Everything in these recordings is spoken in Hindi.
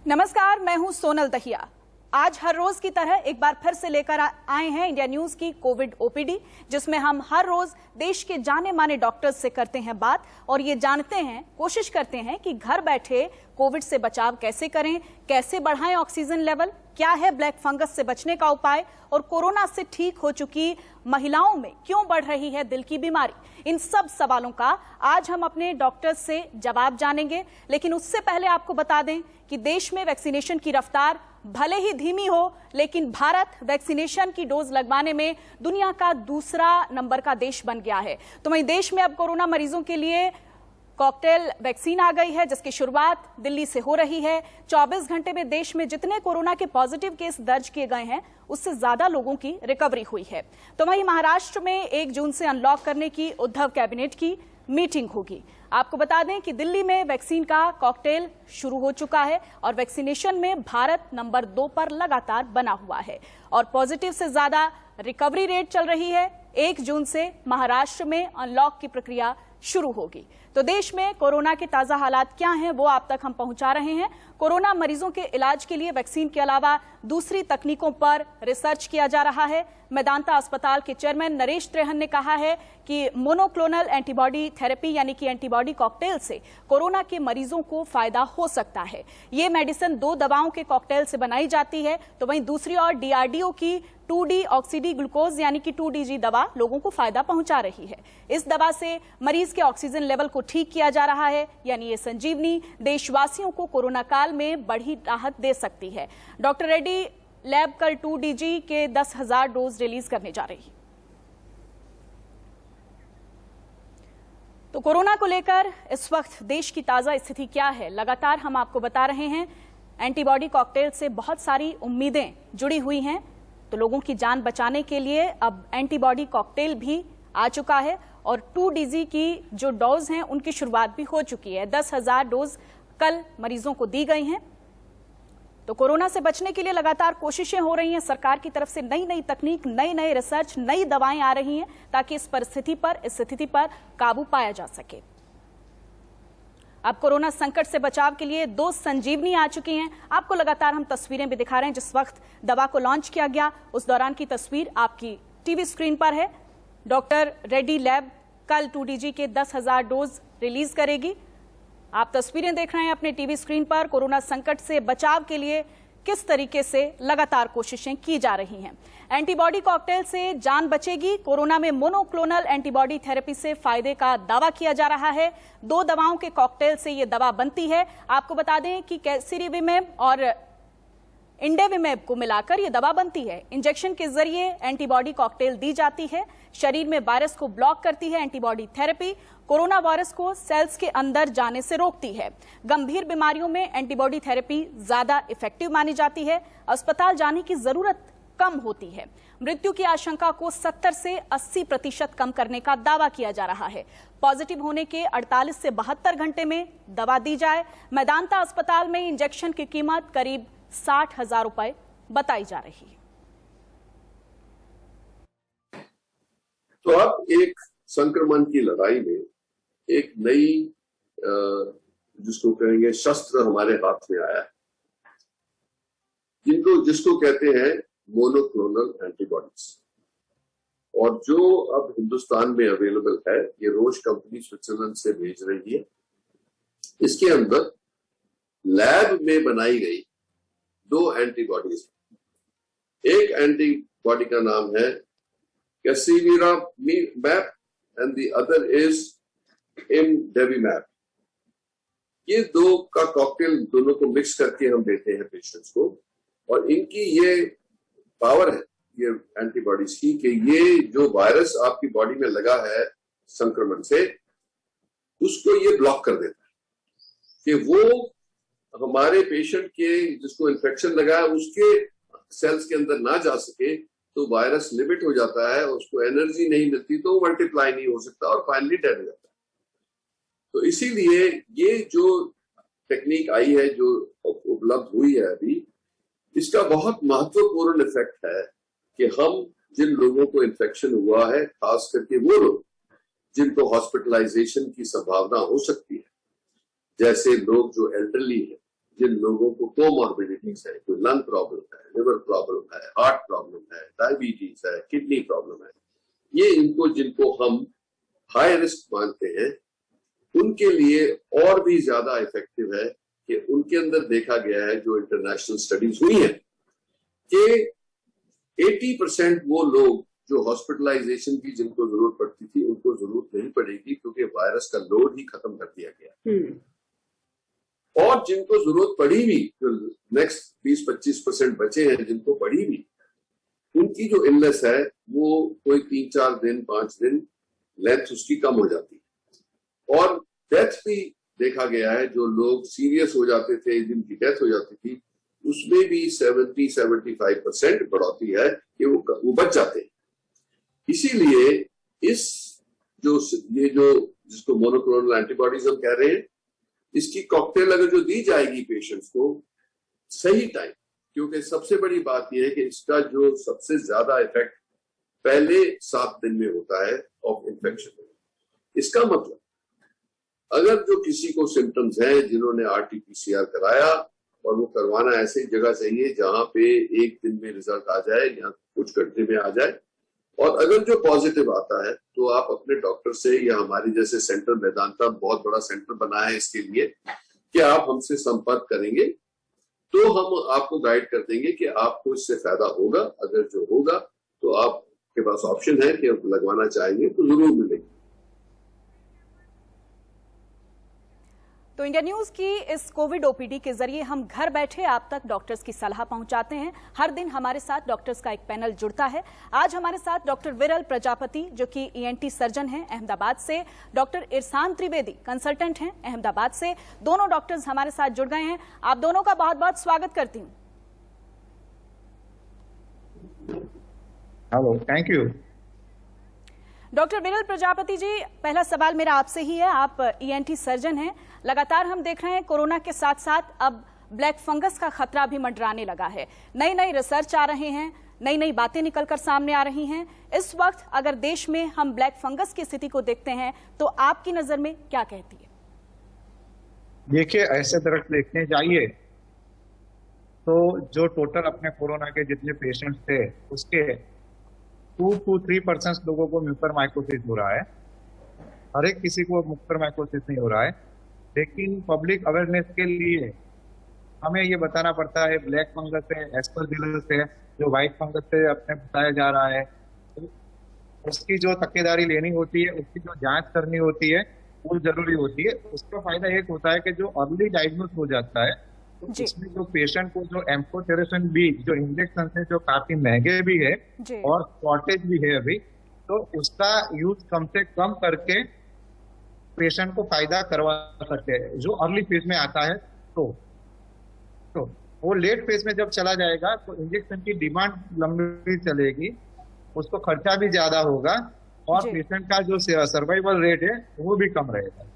नमस्कार, मैं हूं सोनल दहिया। आज हर रोज की तरह एक बार फिर से लेकर आए हैं इंडिया न्यूज की कोविड ओपीडी, जिसमें हम हर रोज देश के जाने माने डॉक्टर्स से करते हैं बात और ये जानते हैं, कोशिश करते हैं कि घर बैठे कोविड से बचाव कैसे करें, कैसे बढ़ाएं ऑक्सीजन लेवल, क्या है ब्लैक फंगस से बचने का उपाय और कोरोना से ठीक हो चुकी महिलाओं में क्यों बढ़ रही है दिल की बीमारी। इन सब सवालों का आज हम अपने डॉक्टर्स से जवाब जानेंगे। लेकिन उससे पहले आपको बता दें कि देश में वैक्सीनेशन की रफ्तार भले ही धीमी हो, लेकिन भारत वैक्सीनेशन की डोज लगवाने में दुनिया का दूसरा नंबर का देश बन गया है। तो वहीं देश में अब कोरोना मरीजों के लिए कॉकटेल वैक्सीन आ गई है, जिसकी शुरुआत दिल्ली से हो रही है। 24 घंटे में देश में जितने कोरोना के पॉजिटिव केस दर्ज किए गए हैं, उससे ज्यादा लोगों की रिकवरी हुई है। तो वहीं महाराष्ट्र में 1 जून से अनलॉक करने की उद्धव कैबिनेट की मीटिंग होगी। आपको बता दें कि दिल्ली में वैक्सीन का कॉकटेल शुरू हो चुका है और वैक्सीनेशन में भारत नंबर 2 पर लगातार बना हुआ है और पॉजिटिव से ज्यादा रिकवरी रेट चल रही है। 1 जून से महाराष्ट्र में अनलॉक की प्रक्रिया शुरू होगी। तो देश में कोरोना के ताजा हालात क्या हैं, वो आप तक हम पहुंचा रहे हैं। कोरोना मरीजों के इलाज के लिए वैक्सीन के अलावा दूसरी तकनीकों पर रिसर्च किया जा रहा है। मेदांता अस्पताल के चेयरमैन नरेश त्रेहन ने कहा है कि मोनोक्लोनल एंटीबॉडी थेरेपी यानी कि एंटीबॉडी कॉकटेल से कोरोना के मरीजों को फायदा हो सकता है। ये मेडिसिन 2 दवाओं के कॉकटेल से बनाई जाती है। तो वहीं दूसरी ओर DRDO की 2D ऑक्सीडी ग्लूकोज यानी कि 2DG दवा लोगों को फायदा पहुंचा रही है। इस दवा से मरीज के ऑक्सीजन लेवल को ठीक किया जा रहा है, यानी ये संजीवनी देशवासियों को कोरोना काल में बड़ी राहत दे सकती है। डॉक्टर रेड्डी लैब कल 2DG के 10,000 डोज रिलीज करने जा रही है। तो कोरोना को लेकर इस वक्त देश की ताजा स्थिति क्या है, लगातार हम आपको बता रहे हैं। एंटीबॉडी कॉकटेल से बहुत सारी उम्मीदें जुड़ी हुई हैं, तो लोगों की जान बचाने के लिए अब एंटीबॉडी कॉकटेल भी आ चुका है और 2DG की जो डोज हैं उनकी शुरुआत भी हो चुकी है। 10,000 डोज कल मरीजों को दी गई हैं। तो कोरोना से बचने के लिए लगातार कोशिशें हो रही हैं। सरकार की तरफ से नई नई तकनीक, नई नई रिसर्च, नई दवाएं आ रही हैं ताकि इस स्थिति पर काबू पाया जा सके। अब कोरोना संकट से बचाव के लिए 2 संजीवनी आ चुकी हैं। आपको लगातार हम तस्वीरें भी दिखा रहे हैं। जिस वक्त दवा को लॉन्च किया गया उस दौरान की तस्वीर आपकी टीवी स्क्रीन पर है। डॉक्टर रेड्डी लैब कल 2DG के 10,000 डोज रिलीज करेगी। आप तस्वीरें देख रहे हैं अपने टीवी स्क्रीन पर। कोरोना संकट से बचाव के लिए किस तरीके से लगातार कोशिशें की जा रही हैं। एंटीबॉडी कॉकटेल से जान बचेगी। कोरोना में मोनोक्लोनल एंटीबॉडी थेरेपी से फायदे का दावा किया जा रहा है। 2 दवाओं के कॉकटेल से यह दवा बनती है। आपको बता दें कि कैसिरिविमेब और इंडेविमेब को मिलाकर यह दवा बनती है। इंजेक्शन के जरिए एंटीबॉडी कॉकटेल दी जाती है। शरीर में वायरस को ब्लॉक करती है। एंटीबॉडी थेरेपी कोरोना वायरस को सेल्स के अंदर जाने से रोकती है। गंभीर बीमारियों में एंटीबॉडी थेरेपी ज्यादा इफेक्टिव मानी जाती है। अस्पताल जाने की जरूरत कम होती है। मृत्यु की आशंका को 70 से 80% कम करने का दावा किया जा रहा है। पॉजिटिव होने के 48 से 72 घंटे में दवा दी जाए। मेदांता अस्पताल में इंजेक्शन की कीमत करीब 60,000 रुपए बताई जा रही है। तो अब एक संक्रमण की लड़ाई में एक नई जिसको कहेंगे शस्त्र हमारे हाथ में आया है, जिसको कहते हैं मोनोक्लोनल एंटीबॉडीज। और जो अब हिंदुस्तान में अवेलेबल है, ये रोश कंपनी स्विट्जरलैंड से भेज रही है। इसके अंदर लैब में बनाई गई 2 एंटीबॉडीज। एक एंटीबॉडी का नाम है कैसिरिविमेब एंड द अदर इज इंडेविमेब। ये 2 का कॉकटेल दोनों को मिक्स करके हम देते हैं पेशेंट्स को। और इनकी ये पावर है, ये एंटीबॉडीज की, कि ये जो वायरस आपकी बॉडी में लगा है संक्रमण से, उसको ये ब्लॉक कर देता है कि वो हमारे पेशेंट के जिसको इन्फेक्शन लगा है उसके सेल्स के अंदर ना जा सके। तो वायरस लिमिट हो जाता है, उसको एनर्जी नहीं मिलती, तो वो मल्टीप्लाई नहीं हो सकता और फाइनली डेड हो जाता है। तो इसीलिए ये जो टेक्निक आई है, जो उपलब्ध हुई है अभी, इसका बहुत महत्वपूर्ण इफेक्ट है कि हम जिन लोगों को इन्फेक्शन हुआ है, खास करके वो लोग जिनको हॉस्पिटलाइजेशन की संभावना हो सकती है, जैसे लोग जो एल्डरली है, जिन लोगों को कोमॉर्बिडिटीज है, कोई लंग प्रॉब्लम है, लिवर प्रॉब्लम है, हार्ट प्रॉब्लम है, डायबिटीज है, किडनी प्रॉब्लम है, ये इनको जिनको हम हाई रिस्क मानते हैं, उनके लिए और भी ज्यादा इफेक्टिव है कि उनके अंदर देखा गया है, जो इंटरनेशनल स्टडीज हुई है, कि 80% वो लोग जो हॉस्पिटलाइजेशन की जिनको जरूरत पड़ती थी, उनको जरूरत नहीं पड़ेगी, क्योंकि वायरस का लोड ही खत्म कर दिया गया। और जिनको जरूरत पड़ी भी, जो नेक्स्ट 20-25% बचे हैं जिनको पड़ी भी, उनकी जो इलनेस है वो कोई 3-4 दिन 5 दिन लेंथ उसकी कम हो जाती है। और डेथ भी देखा गया है, जो लोग सीरियस हो जाते थे, जिनकी डेथ हो जाती थी, उसमें भी 70-75% बढ़ोतरी है कि वो बच जाते हैं। इसीलिए ये जो जिसको मोनोक्लोनल एंटीबॉडीज हम कह रहे हैं, इसकी कॉकटेल अगर जो दी जाएगी पेशेंट्स को सही टाइम, क्योंकि सबसे बड़ी बात यह है कि इसका जो सबसे ज्यादा इफेक्ट पहले 7 दिन में होता है ऑफ इन्फेक्शन। इसका मतलब अगर जो किसी को सिम्टम्स हैं, जिन्होंने RT-PCR कराया, और वो करवाना ऐसी जगह चाहिए जहां पे 1 दिन में रिजल्ट आ जाए या कुछ घंटे में आ जाए, और अगर जो पॉजिटिव आता है तो आप अपने डॉक्टर से, या हमारे जैसे सेंटर वेदांता बहुत बड़ा सेंटर बना है इसके लिए, कि आप हमसे संपर्क करेंगे तो हम आपको गाइड कर देंगे कि आपको इससे फायदा होगा। अगर जो होगा तो आपके पास ऑप्शन है कि आप लगवाना चाहेंगे तो जरूर मिलेगी। तो इंडिया न्यूज की इस कोविड ओपीडी के जरिए हम घर बैठे आप तक डॉक्टर्स की सलाह पहुंचाते हैं। हर दिन हमारे साथ डॉक्टर्स का एक पैनल जुड़ता है। आज हमारे साथ डॉक्टर विरल प्रजापति, जो कि ENT सर्जन हैं अहमदाबाद से, डॉक्टर इरशान त्रिवेदी कंसल्टेंट हैं अहमदाबाद से। दोनों डॉक्टर्स हमारे साथ जुड़ गए हैं। आप दोनों का बहुत बहुत स्वागत करती हूँ। Hello, thank you. डॉक्टर विरल प्रजापति जी, पहला सवाल मेरा आपसे ही है। आप ENT सर्जन हैं। लगातार हम देख रहे हैं कोरोना के साथ साथ अब ब्लैक फंगस का खतरा भी मंडराने लगा है। नई नई रिसर्च आ रहे हैं, नई नई बातें निकलकर सामने आ रही हैं। इस वक्त अगर देश में हम ब्लैक फंगस की स्थिति को देखते हैं तो आपकी नजर में क्या कहती है? देखिए, ऐसे दरख्त देखने जाइए तो जो टोटल अपने कोरोना के जितने पेशेंट्स थे उसके 2 to 3% लोगों को म्यूकर माइकोसिस हो रहा है। हर एक किसी को म्यूकर माइकोसिस नहीं हो रहा है, लेकिन पब्लिक अवेयरनेस के लिए हमें ये बताना पड़ता है ब्लैक फंगस है, एस्परजिलस है, जो व्हाइट फंगस से अपने बताया जा रहा है। तो उसकी जो तक्केदारी लेनी होती है, उसकी जो जांच करनी होती है, वो जरूरी होती है। उसका फायदा एक होता है कि जो अर्ली डायग्नोस हो जाता है, तो इसमें जो पेशेंट को जो एम्फोटेरेसिन बी, जो इंजेक्शन है, जो काफी महंगे भी है और शॉर्टेज भी है अभी, तो उसका यूज कम से कम करके पेशेंट को फायदा करवा सकते हैं। जो अर्ली फेज में आता है तो वो लेट फेज में जब चला जाएगा तो इंजेक्शन की डिमांड लंबी चलेगी, उसको खर्चा भी ज्यादा होगा और पेशेंट का जो सर्वाइवल रेट है वो भी कम रहेगा।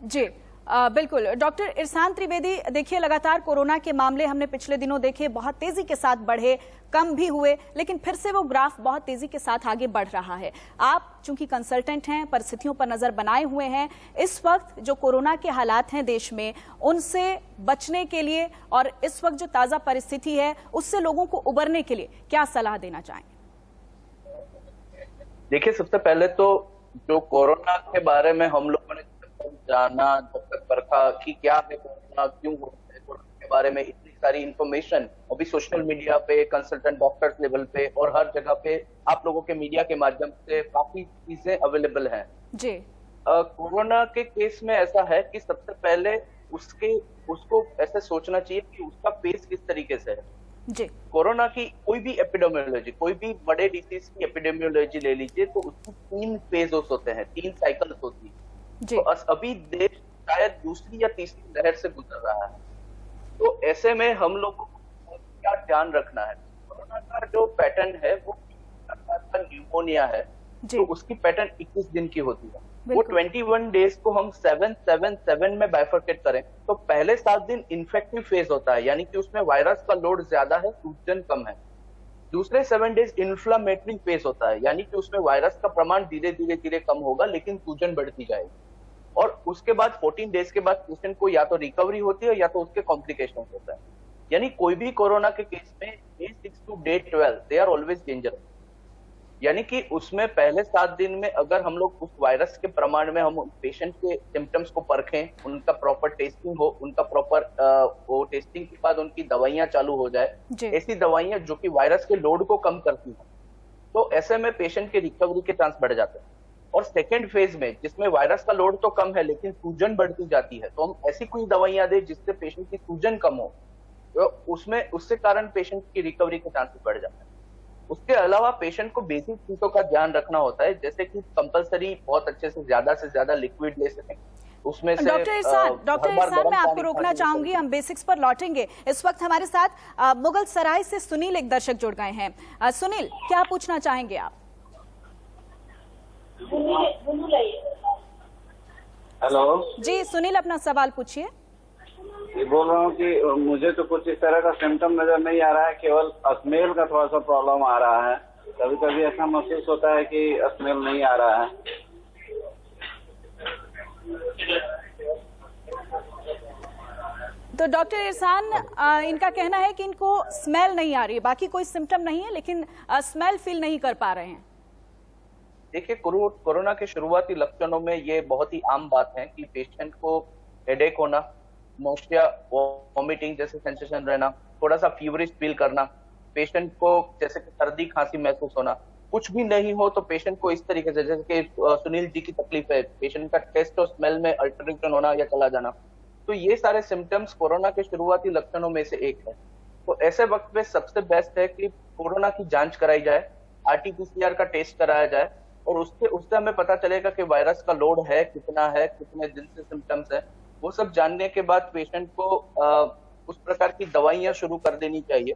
जी बिल्कुल। डॉक्टर इरशान त्रिवेदी, देखिए लगातार कोरोना के मामले हमने पिछले दिनों देखे, बहुत तेजी के साथ बढ़े, कम भी हुए, लेकिन फिर से वो ग्राफ बहुत तेजी के साथ आगे बढ़ रहा है। आप चूंकि कंसल्टेंट हैं, परिस्थितियों पर नजर बनाए हुए हैं, इस वक्त जो कोरोना के हालात हैं देश में, उनसे बचने के लिए और इस वक्त जो ताजा परिस्थिति है उससे लोगों को उबरने के लिए क्या सलाह देना चाहेंगे? देखिए, सबसे पहले तो जो कोरोना के बारे में हम लोगों ने जाना, जब तक परखा कि क्या है कोरोना, क्यों होता है, कोरोना के बारे में इतनी सारी इंफॉर्मेशन अभी सोशल मीडिया पे, कंसल्टेंट डॉक्टर्स लेवल पे और हर जगह पे आप लोगों के मीडिया के माध्यम से काफी चीजें अवेलेबल हैं जी। कोरोना के केस में ऐसा है कि सबसे पहले उसको ऐसे सोचना चाहिए कि उसका फेस किस तरीके से है जी। कोरोना की कोई भी एपिडेमियोलॉजी, कोई भी बड़े डिसीज की एपिडेमियोलॉजी ले लीजिए तो उसकी 3 फेजेस होते हैं, 3 साइकिल्स होती है। तो अभी देश शायद दूसरी या तीसरी लहर से गुजर रहा है, तो ऐसे में हम लोगों को क्या ध्यान रखना है? कोरोना का जो पैटर्न है वो न्यूमोनिया है, तो उसकी पैटर्न 21 दिन की होती है। वो 21 डेज को हम 7-7-7 में बाइफरकेट करें तो पहले 7 दिन इन्फेक्टिव फेज होता है, यानी कि उसमें वायरस का लोड ज्यादा है, सूजन कम है। दूसरे 7 डेज इन्फ्लामेटरी फेज होता है, यानी कि उसमें वायरस का प्रमाण धीरे धीरे कम होगा लेकिन सूजन बढ़ती जाएगी। और उसके बाद 14 डेज के बाद पेशेंट को या तो रिकवरी होती है या तो उसके कॉम्प्लिकेशन होता है। यानी कोई भी कोरोना के केस में day 6 to day 12 they are always dangerous. यानी कि उसमें पहले 7 दिन में अगर हम लोग उस वायरस के प्रमाण में हम पेशेंट के सिम्टम्स को परखें, उनका प्रॉपर टेस्टिंग हो, उनका प्रॉपर वो टेस्टिंग के बाद उनकी दवाइयां चालू हो जाए, ऐसी दवाइयां जो कि वायरस के लोड को कम करती हैं, तो ऐसे में पेशेंट के रिकवरी के चांस बढ़ जाते हैं। और सेकेंड फेज में जिसमें वायरस का लोड तो कम है लेकिन सूजन बढ़ती जाती है, तो हम ऐसी कोई दवाइयां दें जिससे पेशेंट की सूजन कम हो, तो उससे कारण पेशेंट की रिकवरी के चांसेस बढ़ जाते हैं। उसके अलावा पेशेंट को बेसिक चीजों का ध्यान रखना होता है, जैसे कि कंपलसरी बहुत अच्छे से ज्यादा लिक्विड ले सकें। उसमें से डॉक्टर इरशान मैं आपको रोकना चाहूंगी, हम बेसिक्स पर लौटेंगे। इस वक्त हमारे साथ मुगल सराय से सुनील एक दर्शक जुड़ गए हैं। सुनील, क्या पूछना चाहेंगे आप? हेलो जी सुनील, अपना सवाल पूछिए। ये बोल रहा हूँ कि मुझे तो कुछ इस तरह का सिम्टम नजर नहीं आ रहा है, केवल स्मेल का थोड़ा सा प्रॉब्लम आ रहा है। कभी कभी ऐसा महसूस होता है कि स्मेल नहीं आ रहा है। तो डॉक्टर इरशान, इनका कहना है कि इनको स्मेल नहीं आ रही है, बाकी कोई सिम्टम नहीं है लेकिन स्मेल फील नहीं कर पा रहे हैं। देखिए, कोरोना के शुरुआती लक्षणों में ये बहुत ही आम बात है कि पेशेंट को हेडेक होना, नोशिया, वॉमिटिंग जैसे सेंसेशन रहना, थोड़ा सा फीवरिश फील करना, पेशेंट को जैसे कि सर्दी खांसी महसूस होना। कुछ भी नहीं हो तो पेशेंट को इस तरीके से, जैसे कि सुनील जी की तकलीफ है, पेशेंट का टेस्ट और स्मेल में अल्टरेशन होना या चला जाना, तो ये सारे सिम्टम्स कोरोना के शुरुआती लक्षणों में से एक है। तो ऐसे वक्त में सबसे बेस्ट है कि कोरोना की जांच कराई जाए, RT-PCR का टेस्ट कराया जाए और उससे हमें पता चलेगा कि वायरस का लोड है, कितना है, कितने दिन से सिम्टम्स है। वो सब जानने के बाद पेशेंट को उस प्रकार की दवाइयां शुरू कर देनी चाहिए।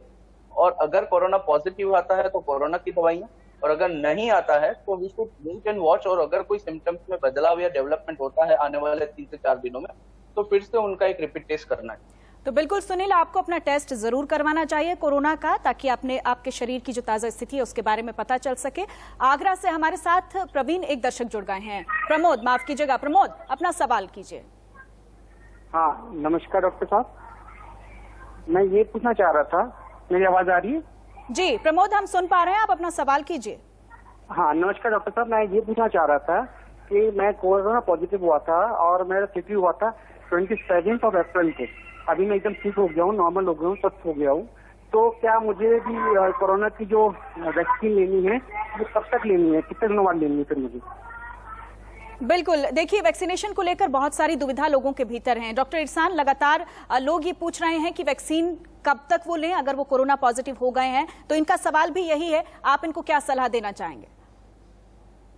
और अगर कोरोना पॉजिटिव आता है तो कोरोना की दवाइयां, और अगर नहीं आता है तो we should wait and watch. और अगर कोई सिम्टम्स में बदलाव या डेवलपमेंट होता है आने वाले 3 से 4 दिनों में, तो फिर से उनका एक रिपीट टेस्ट करना है। तो बिल्कुल सुनील, आपको अपना टेस्ट जरूर करवाना चाहिए कोरोना का, ताकि आपके शरीर की जो ताजा स्थिति है उसके बारे में पता चल सके। आगरा से हमारे साथ प्रवीण एक दर्शक जुड़ गए हैं। प्रमोद, माफ कीजिएगा प्रमोद, अपना सवाल कीजिए। हाँ, नमस्कार डॉक्टर साहब, मैं ये पूछना चाह रहा था, मेरी आवाज आ रही है? जी प्रमोद, हम सुन पा रहे हैं, आप अपना सवाल कीजिए। हाँ नमस्कार डॉक्टर साहब, मैं ये पूछना चाह रहा था कि मैं कोरोना पॉजिटिव हुआ था और मेरा स्थिति हुआ था 27 अप्रैल को। अभी मैं एकदम ठीक हो गया हूँ, नॉर्मल हो गया हूँ, स्वस्थ हो गया हूँ। तो क्या मुझे भी कोरोना की जो वैक्सीन लेनी है वो कब तक लेनी है, कितने दिनों बाद लेनी है फिर मुझे? बिल्कुल, देखिए वैक्सीनेशन को लेकर बहुत सारी दुविधा लोगों के भीतर है। डॉक्टर इरशान, लगातार लोग ये पूछ रहे हैं कि वैक्सीन कब तक वो लें अगर वो कोरोना पॉजिटिव हो गए हैं, तो इनका सवाल भी यही है, आप इनको क्या सलाह देना चाहेंगे?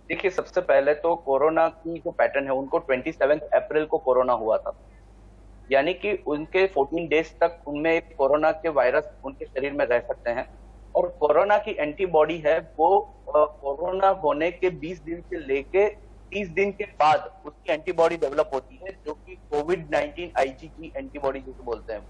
देखिए, सबसे पहले तो कोरोना की जो पैटर्न है, उनको 27 अप्रैल को कोरोना हुआ था, यानी कि उनके 14 डेज तक उनमें कोरोना के वायरस उनके शरीर में रह सकते हैं। और कोरोना की एंटीबॉडी है वो कोरोना होने के 20 दिन से लेके 30 दिन के बाद उसकी एंटीबॉडी डेवलप होती है, जो कि कोविड-19 IgG एंटीबॉडी जिसे बोलते हैं।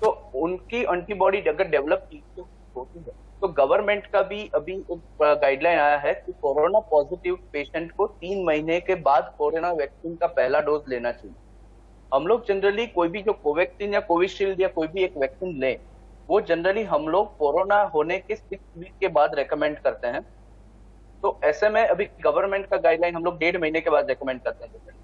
तो उनकी एंटीबॉडी अगर डेवलप की तो होती है, तो गवर्नमेंट का भी अभी एक गाइडलाइन आया है कि कोरोना पॉजिटिव पेशेंट को 3 महीने के बाद कोरोना वैक्सीन का पहला डोज लेना चाहिए। हम लोग जनरली कोई भी जो कोवैक्सीन या कोविशील्ड या कोई भी एक वैक्सीन लें, वो जनरली हम लोग कोरोना होने के 6 वीक के बाद रेकमेंड करते हैं। तो ऐसे में अभी गवर्नमेंट का गाइडलाइन हम लोग 1.5 महीने के बाद रेकमेंड करते हैं।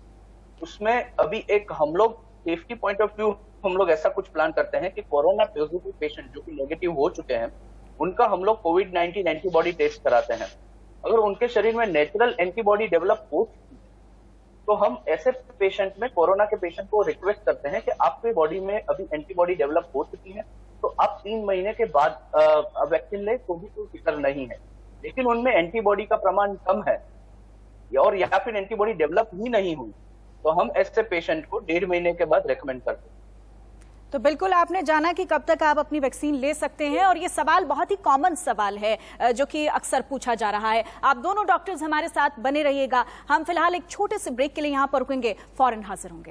उसमें अभी एक हम लोग सेफ्टी पॉइंट ऑफ व्यू हम लोग ऐसा कुछ प्लान करते हैं कि कोरोना पॉजिटिव पेशेंट जो कि नेगेटिव हो चुके हैं, उनका हम लोग कोविड-19 एंटीबॉडी टेस्ट कराते हैं। अगर उनके शरीर में नेचुरल एंटीबॉडी डेवलप हो चुकी है, तो हम ऐसे पेशेंट में, कोरोना के पेशेंट को रिक्वेस्ट करते हैं कि आपके बॉडी में अभी एंटीबॉडी डेवलप हो चुकी है, तो आप 3 महीने के बाद वैक्सीन लें तो भी कोई फिक्र नहीं है। लेकिन उनमें एंटीबॉडी का प्रमाण कम है और या फिर एंटीबॉडी डेवलप ही नहीं हुई, तो हम ऐसे पेशेंट को 1.5 महीने के बाद रेकमेंड करते हैं। तो बिल्कुल आपने जाना कि कब तक आप अपनी वैक्सीन ले सकते हैं, और ये सवाल बहुत ही कॉमन सवाल है जो कि अक्सर पूछा जा रहा है। आप दोनों डॉक्टर्स हमारे साथ बने रहिएगा, हम फिलहाल एक छोटे से ब्रेक के लिए यहाँ पर रुकेंगे, फौरन हाजिर होंगे।